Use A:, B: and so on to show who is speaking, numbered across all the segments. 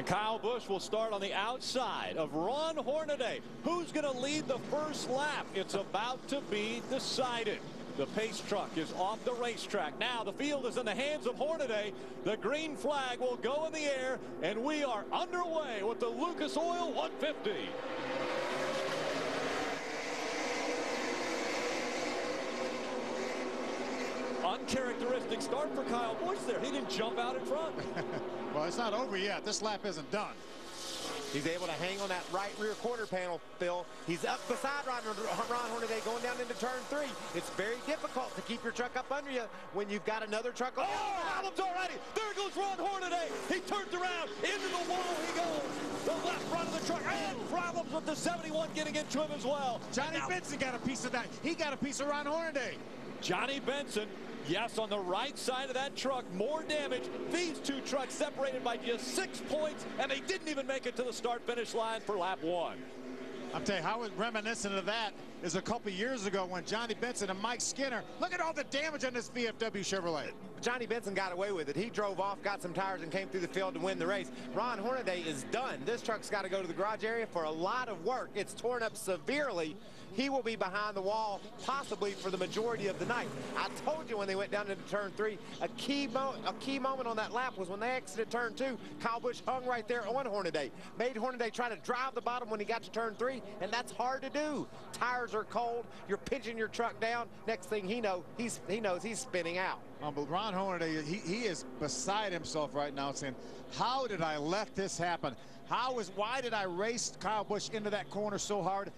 A: Kyle Busch will start on the outside of Ron Hornady. Who's going to lead the first lap? It's about to be decided. The pace truck is off the racetrack. Now the field is in the hands of Hornady. The green flag will go in the air, and we are underway with the Lucas Oil 150. Uncharacteristic start for Kyle Busch there. He didn't jump out in front.
B: Well, it's not over yet. This lap isn't done.
C: He's able to hang on that right rear quarter panel, Phil. He's up beside Ron Hornady going down into turn 3. It's very difficult to keep your truck up under you when you've got another truck on.
A: Oh, problems already. There goes Ron Hornady. He turns around. Into the wall he goes. The left front of the truck. And problems with the 71 getting into him as well.
B: Johnny Benson got a piece of that. He got a piece of Ron Hornady.
A: Johnny Benson, yes, on the right side of that truck, more damage. These two trucks separated by just 6 points, and they didn't even make it to the start-finish line for lap 1.
B: I'm telling you, how reminiscent of that is a couple years ago when Johnny Benson and Mike Skinner, look at all the damage on this VFW Chevrolet.
C: Johnny Benson got away with it. He drove off, got some tires, and came through the field to win the race. Ron Hornady is done. This truck's got to go to the garage area for a lot of work. It's torn up severely. He will be behind the wall possibly for the majority of the night. I told you when they went down into turn 3, a key moment on that lap was when they exited turn 2. Kyle Busch hung right there on Hornady. Made Hornady try to drive the bottom when he got to turn 3, and that's hard to do. Tires are cold. You're pinching your truck down. Next thing he knows he's spinning out.
B: But Ron Hornady, he is beside himself right now saying, how did I let this happen? Why did I race Kyle Busch into that corner so hard?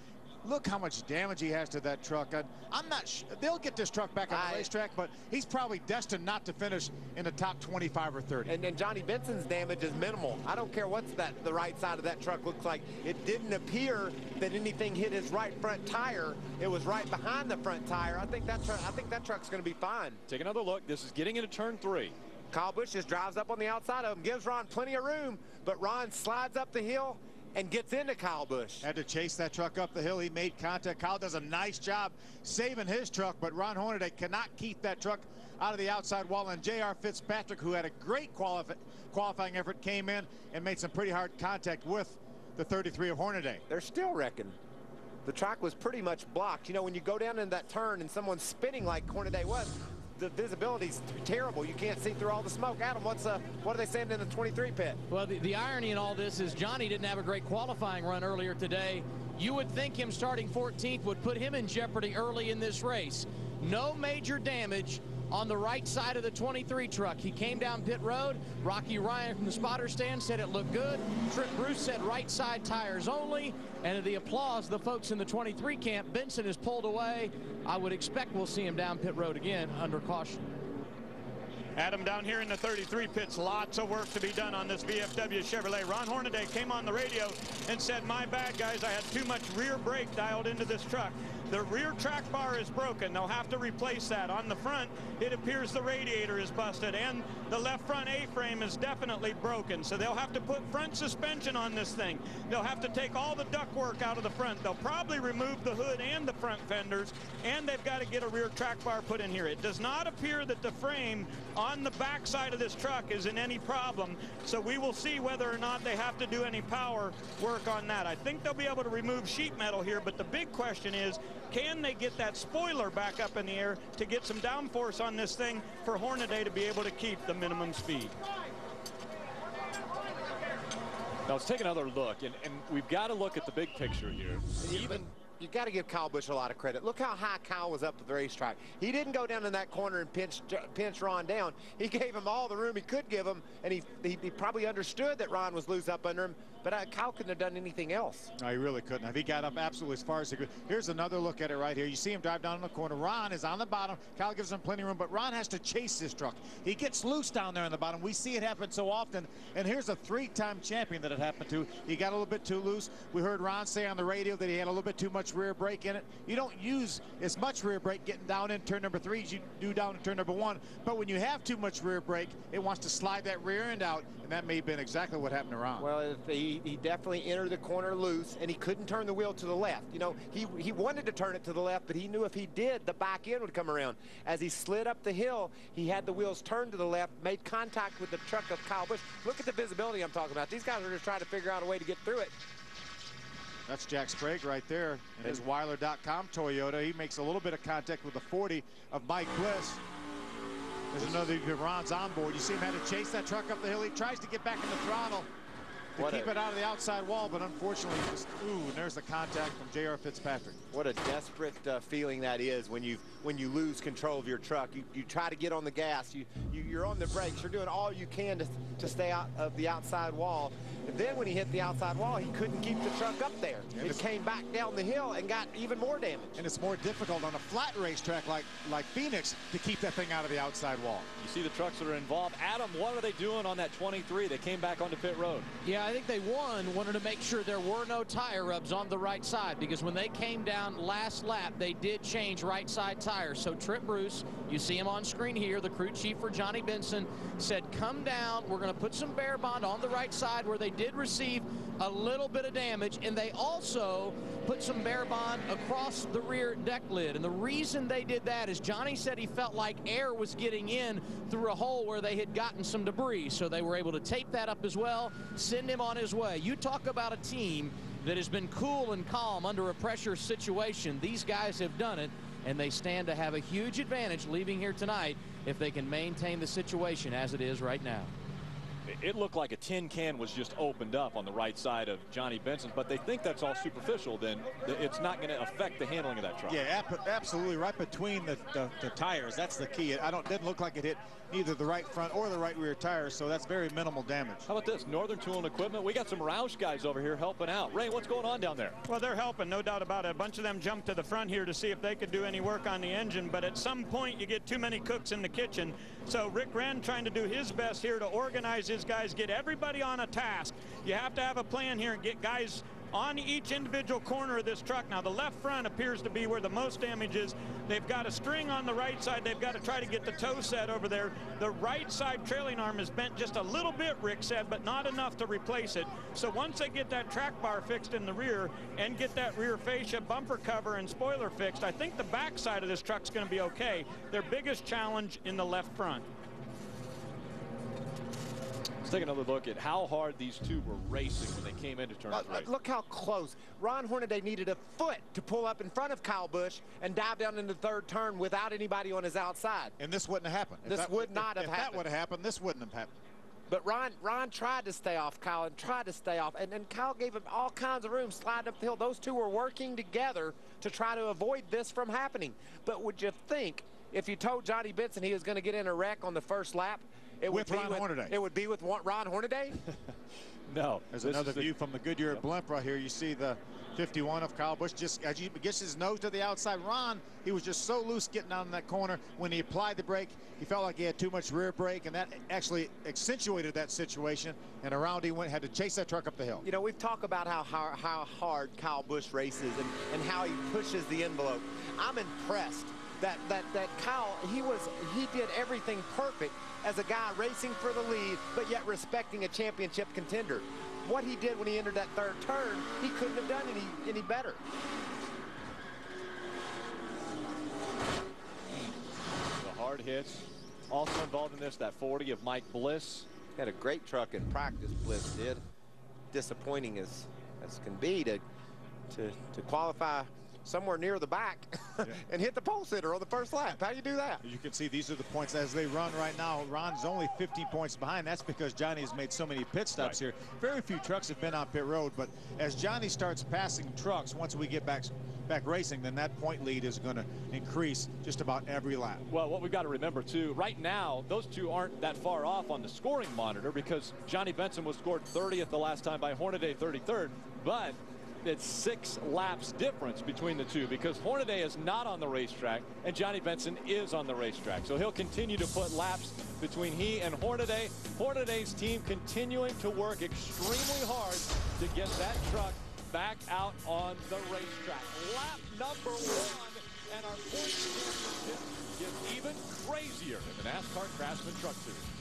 B: Look how much damage he has to that truck. I'm not sure. They'll get this truck back on the racetrack, but he's probably destined not to finish in the top 25 or 30.
C: And Johnny Benson's damage is minimal. I don't care what's the right side of that truck looks like. It didn't appear that anything hit his right front tire. It was right behind the front tire. I think that truck's going to be fine.
A: Take another look. This is getting into turn 3.
C: Kyle Busch just drives up on the outside of him, gives Ron plenty of room, but Ron slides up the hill and gets into Kyle Busch.
B: Had to chase that truck up the hill. He made contact. Kyle does a nice job saving his truck, but Ron Hornady cannot keep that truck out of the outside wall. And J.R. Fitzpatrick, who had a great qualifying effort, came in and made some pretty hard contact with the 33 of Hornady.
C: They're still wrecking. The track was pretty much blocked. You know, when you go down in that turn and someone's spinning like Hornady was, the visibility's terrible. You can't see through all the smoke. Adam, what are they saying in the 23 pit?
D: Well, the irony in all this is Johnny didn't have a great qualifying run earlier today. You would think him starting 14th would put him in jeopardy early in this race. No major damage on the right side of the 23 truck. He came down pit road. Rocky Ryan from the spotter stand said it looked good. Trent Bruce said right side tires only. And to the applause, the folks in the 23 camp, Benson is pulled away. I would expect we'll see him down pit road again under caution.
E: Adam, down here in the 33 pits, lots of work to be done on this VFW Chevrolet. Ron Hornady came on the radio and said, my bad, guys, I had too much rear brake dialed into this truck. The rear track bar is broken. They'll have to replace that. On the front, it appears the radiator is busted, and the left front A-frame is definitely broken. So they'll have to put front suspension on this thing. They'll have to take all the ductwork out of the front. They'll probably remove the hood and the front fenders, and they've got to get a rear track bar put in here. It does not appear that the frame on the back side of this truck is in any problem, so we will see whether or not they have to do any power work on that. I think they'll be able to remove sheet metal here, but the big question is, can they get that spoiler back up in the air to get some downforce on this thing for Hornady to be able to keep the minimum speed?
A: Now let's take another look, and we've got to look at the big picture here.
C: You got to give Kyle Busch a lot of credit. Look how high Kyle was up at the racetrack. He didn't go down in that corner and pinch Ron down. He gave him all the room he could give him, and he probably understood that Ron was loose up under him, but Kyle couldn't have done anything else.
B: No, he really couldn't have. He got up absolutely as far as he could. Here's another look at it right here. You see him drive down in the corner. Ron is on the bottom. Kyle gives him plenty of room, but Ron has to chase this truck. He gets loose down there in the bottom. We see it happen so often, and here's a 3-time champion that it happened to. He got a little bit too loose. We heard Ron say on the radio that he had a little bit too much much rear brake in it. You don't use as much rear brake getting down in turn number 3 as you do down in turn number 1. But when you have too much rear brake, it wants to slide that rear end out, and that may have been exactly what happened to Ron.
C: Well, he definitely entered the corner loose, and he couldn't turn the wheel to the left. You know, he wanted to turn it to the left, but he knew if he did, the back end would come around. As he slid up the hill, he had the wheels turned to the left, made contact with the truck of Kyle Busch. Look at the visibility I'm talking about. These guys are just trying to figure out a way to get through it.
B: That's Jack Sprague right there in his Weiler.com Toyota. He makes a little bit of contact with the 40 of Mike Bliss. There's another Ron's on board. You see him had to chase that truck up the hill. He tries to get back in the throttle to keep it out of the outside wall, but unfortunately, just and there's the contact from J.R. Fitzpatrick. What a desperate feeling that is when you lose control of your truck. You try to get on the gas. You're on the brakes. You're doing all you can to stay out of the outside wall. And then when he hit the outside wall, he couldn't keep the truck up there. And it came back down the hill and got even more damage. And it's more difficult on a flat racetrack like Phoenix to keep that thing out of the outside wall.
A: You see the trucks that are involved. Adam, what are they doing on that 23? They came back onto pit road.
D: Yeah, I think they wanted to make sure there were no tire rubs on the right side, because when they came down last lap, they did change right side tires. So Trip Bruce, you see him on screen here, the crew chief for Johnny Benson, said, come down, we're going to put some bare bond on the right side where they did receive a little bit of damage, and they also put some bare bond across the rear deck lid. And the reason they did that is Johnny said he felt like air was getting in through a hole where they had gotten some debris, so they were able to tape that up as well, send him on his way. You talk about a team that has been cool and calm under a pressure situation. These guys have done it, and they stand to have a huge advantage leaving here tonight if they can maintain the situation as it is right now.
A: It looked like a tin can was just opened up on the right side of Johnny Benson, but they think that's all superficial. Then it's not going to affect the handling of that truck.
B: Yeah, absolutely, right between the tires. That's the key. Didn't look like it hit either the right front or the right rear tires, so that's very minimal damage.
A: How about this? Northern Tool and Equipment. We got some Roush guys over here helping out. Ray, what's going on down there?
E: Well, they're helping, no doubt about it. A bunch of them jumped to the front here to see if they could do any work on the engine, but at some point you get too many cooks in the kitchen. So Rick Wren trying to do his best here to organize his guys, get everybody on a task. You have to have a plan here and get guys on each individual corner of this truck. Now, the left front appears to be where the most damage is. They've got a string on the right side. They've got to try to get the toe set over there. The right side trailing arm is bent just a little bit, Rick said, but not enough to replace it. So once they get that track bar fixed in the rear and get that rear fascia, bumper cover, and spoiler fixed, I think the back side of this truck's going to be okay. Their biggest challenge in the left front.
A: Let's take another look at how hard these two were racing when they came into turn 3.
C: Look how close. Ron Hornady needed a foot to pull up in front of Kyle Busch and dive down in the third turn without anybody on his outside.
B: And this wouldn't have happened.
C: This would not have happened.
B: If that would have happened, this wouldn't have happened.
C: But Ron tried to stay off Kyle and tried to stay off. And Kyle gave him all kinds of room sliding up the hill. Those two were working together to try to avoid this from happening. But would you think if you told Johnny Benson he was going to get in a wreck on the first lap, it would be with Ron Hornady?
A: No.
B: There's another view from the Goodyear blimp right here. You see the 51 of Kyle Busch just as he gets his nose to the outside. Ron, he was just so loose getting out in that corner. When he applied the brake, he felt like he had too much rear brake, and that actually accentuated that situation. And around he had to chase that truck up the hill.
C: You know, we've talked about how hard Kyle Busch races and how he pushes the envelope. I'm impressed that Kyle, he did everything perfect as a guy racing for the lead, but yet respecting a championship contender. What he did when he entered that third turn, he couldn't have done any better.
A: The hard hits. Also involved in this, that 40 of Mike Bliss.
C: Had a great truck in practice, Bliss did. Disappointing as can be to qualify somewhere near the back and hit the pole sitter on the first lap. How do you do that?
B: You can see these are the points as they run right now. Ron's only 15 points behind. That's because Johnny has made so many pit stops here. Very few trucks have been on pit road, but as Johnny starts passing trucks, once we get back racing, then that point lead is going to increase just about every lap.
A: Well, what we've got to remember too, right now those two aren't that far off on the scoring monitor, because Johnny Benson was scored 30th the last time by Hornady 33rd, but it's 6 laps difference between the two, because Hornady is not on the racetrack and Johnny Benson is on the racetrack. So he'll continue to put laps between he and Hornady's team continuing to work extremely hard to get that truck back out on the racetrack. Lap number 1, and our point championship gets even crazier in the NASCAR Craftsman Truck Series.